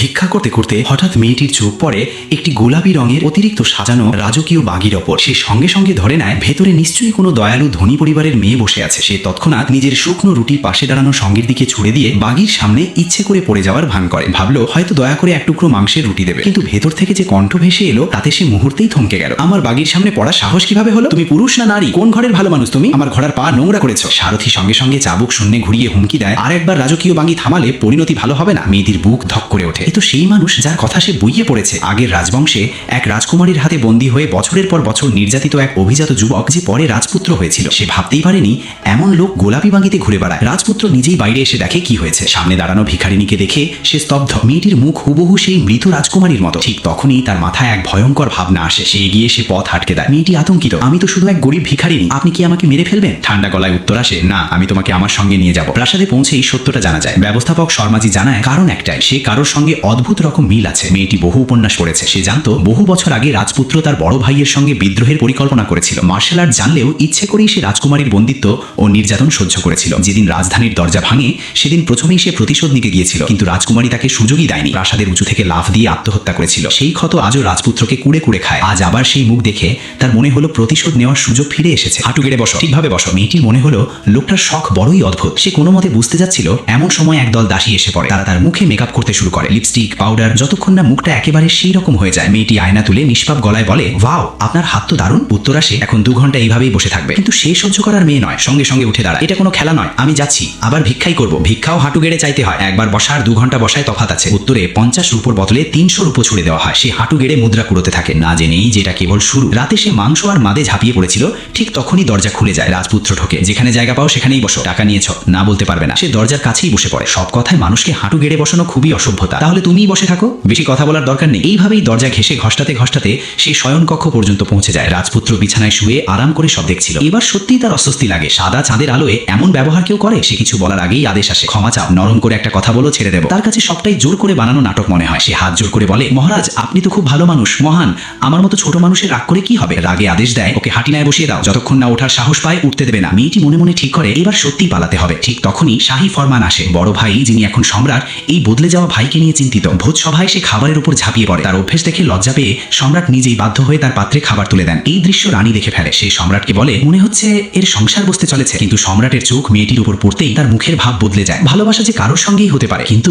ভিক্ষা করতে করতে হঠাৎ মেয়েটির চোখ পড়ে একটি গোলাপি রঙের অতিরিক্ত সাজানো রাজকীয় বাগির ওপর। সে সঙ্গে সঙ্গে ধরে নেয় ভেতরে নিশ্চয়ই কোনো দয়ালু ধনী পরিবারের মেয়ে বসে আছে। সে তৎক্ষণাৎ নিজের শুকনো রুটির পাশে দাঁড়ানো সঙ্গীর দিকে ছুড়ে দিয়ে বাগির সামনে ইচ্ছে করে পড়ে যাওয়ার ভান করে। ভাবলো হয়তো দয়া করে এক টুকরো মাংসের রুটি দেবে, কিন্তু ভেতর থেকে যে কণ্ঠ ভেসে এলো তাতে সে মুহূর্তেই থমকে গেল। আমার বাগির সামনে পড়া সাহস কিভাবে হলো? তুমি পুরুষ না নারী? কোন ঘরের ভালো মানুষ তুমি? আমার ঘোড়ার পা নোংরা করেছো। সারথি সঙ্গে সঙ্গে চাবুক শূন্যে ঘুরিয়ে হুমকি দেয়, আর একবার রাজকীয় বাগি থামালে পরিণতি ভালো হবে না। মেয়েটির বুক ধক করে ওঠে। এ তো সেই মানুষ যার কথা সে বইয়ে পড়েছে। আগের রাজবংশে এক রাজকুমারীর হাতে বন্দী হয়ে বছরের পর বছর নির্যাতিত এক অভিজাত যুবক, যে পরে রাজপুত্র হয়েছিল। সে ভাবতেই পারেনি এমন লোক গোলাপি বাগিতে ঘুরে বেড়ায়। রাজপুত্র নিজেই বাইরে এসে দেখে কি হয়েছে। সামনে দাঁড়ানো ভিখারিনীকে দেখে সে স্তব্ধ। মেয়েটির মুখ হুবহু সেই মৃত রাজকুমারীর মতো। ঠিক তখনই তার মাথায় এক ভয়ঙ্কর ভাবনা আসে। সে এগিয়ে সে পথ আটকে দেয়। মেয়েটি আতঙ্কিত। আমি তো শুধু এক গরিব ভিখারিনী, আপনি কি আমাকে মেরে ফেলবেন? ঠান্ডা গলায় উত্তর আসে, না, আমি তোমাকে আমার সঙ্গে নিয়ে যাব। প্রাসাদে পৌঁছেই সত্যটা জানা যায়। ব্যবস্থাপক শর্মাজি জানায় কারণ একটাই, সে কারোর সঙ্গে অদ্ভুত রকম মিল আছে। মেয়েটি বহু উপন্যাস পড়েছে। সে জানতো বহু বছর আগে রাজপুত্র তার বড় ভাইয়ের সঙ্গে বিদ্রোহের পরিকল্পনা করেছিল। মার্শাল আর্ট জানলেও ইচ্ছে করেই সে রাজকুমারীর বন্দিত্ব ও নির্যাতন সহ্য করেছিল। যেদিন রাজধানীর দরজা ভাঙে সেদিন প্রথমেই সে প্রতিশোধ নিতে গিয়েছিল, কিন্তু রাজকুমারী তাকে সুযোগই দেয়নি। প্রাসাদের উঁচু থেকে লাফ দিয়ে আত্মহত্যা করেছিল। সেই ক্ষত আজও রাজপুত্রকে কুড়ে কুড়ে খায়। আজ আবার সেই মুখ দেখে তার মনে হলো প্রতিশোধ নেওয়ার সুযোগ ফিরে এসেছে। হাঁটু গেড়ে বসো, ঠিকভাবে বসো। মেয়েটির মনে হলো লোকটার শখ বড়ই অদ্ভুত। সে কোনো মতে বুঝতে যাচ্ছিল, এমন সময় একদল দাসী এসে পড়ে। তারা তার মুখে মেকআপ করতে শুরু করে, লিপস্টিক, পাউডার, যতক্ষণ না মুখটা একেবারে সেই রকম হয়ে যায়। মেয়েটি আয়না তুলে নিষ্পাপ গলায় বলে, ওয়াও, আপনার হাত তো দারুণ। উত্তর আসে, এখন 2 ঘন্টা এইভাবেই বসে থাকবে। কিন্তু সে সহ্য করার মেয়ে নয়, সঙ্গে সঙ্গে উঠে দাঁড়ায়। এটা কোনো খেলা নয়, আমি যাচ্ছি, আবার ভিক্ষাই করব। ভিক্ষাও হাঁটু গেড়ে চাইতে হয়। একবার বসা আর 2 ঘন্টা বসায় তফাৎ আছে। উত্তরে 50 রূপোর বদলে 300 রূপো ছুড়ে দেওয়া হয়। সে হাঁটু গেড়ে মুদ্রা কুড়োতে থাকে, না জেনেই যেটা কেবল শুরু। রাতে সে মাংস আর মাদে ঝাঁপিয়ে পড়েছিল। ঠিক তখনই দরজা খুলে যায়। রাজপুত্র ঢোকে। যেখানে জায়গা পাও সেখানেই বসো। টাকা নিয়েছ? না বলতে পারবে না। সে দরজার কাছেই বসে পড়ে। সব কথায় মানুষকে হাঁটু গেড়ে বসানো খুবই অসভ্যতা। তাহলে তুমিই বসে থাকো, বেশি কথা বলার দরকার নেই। এইভাবেই দরজা ঘেঁষে ঘষ্টাতে ঘষ্টাতে সেই শয়নকক্ষ পর্যন্ত পৌঁছে যায়। রাজপুত্র বিছানায় শুয়ে আরাম করে সব দেখছিল। এবার সত্যিই তার অস্বস্তি লাগে। সাদা চাঁদের আলোয় এমন ব্যবহার কেউ করে? সে কিছু বলার আগেই আদেশ আসে, ক্ষমা চাও, নরম করে একটা কথা বলো, ছেড়ে দেবো। তার কাছে সবটাই জোর করে বানানো নাটক মনে হয়। সে হাত জোর করে বলে, মহারাজ, আপনি তো খুব ভালো মানুষ, মহান। আমার মতো ছোট মানুষের রাগ করে কি হবে? রাগে আদেশ দেয়, ওকে হাঁটিনায় বসিয়ে দাও। যতক্ষণ না ওঠার সাহস পায় উঠতে দেবে না। মেয়েটি মনে মনে ঠিক করে এবার সত্যিই পালাতে হবে। ঠিক তখনই শাহী ফরমান আসে। বড় ভাই, যিনি এখন সম্রাট, এই বদলে যাওয়া ভাইকে নিয়ে চিন্তিত। ভোজসভায় সে খাবারের উপর ঝাঁপিয়ে পড়ে। তার অভ্যেস দেখে লজ্জা পেয়ে সম্রাট নিজেই বাধ্য হয়ে তার পাত্রে খাবার তুলে দেন। এই দৃশ্য রানী দেখে ফেলে। সে সম্রাটকে বলে, মনে হচ্ছে এর সংসার বসতে চলেছে। কিন্তু সম্রাটের চোখ মেয়েটির উপর পড়তেই তার মুখের ভাব বদলে যায়। ভালোবাসা যে কারোর সঙ্গেই হতে পারে, কিন্তু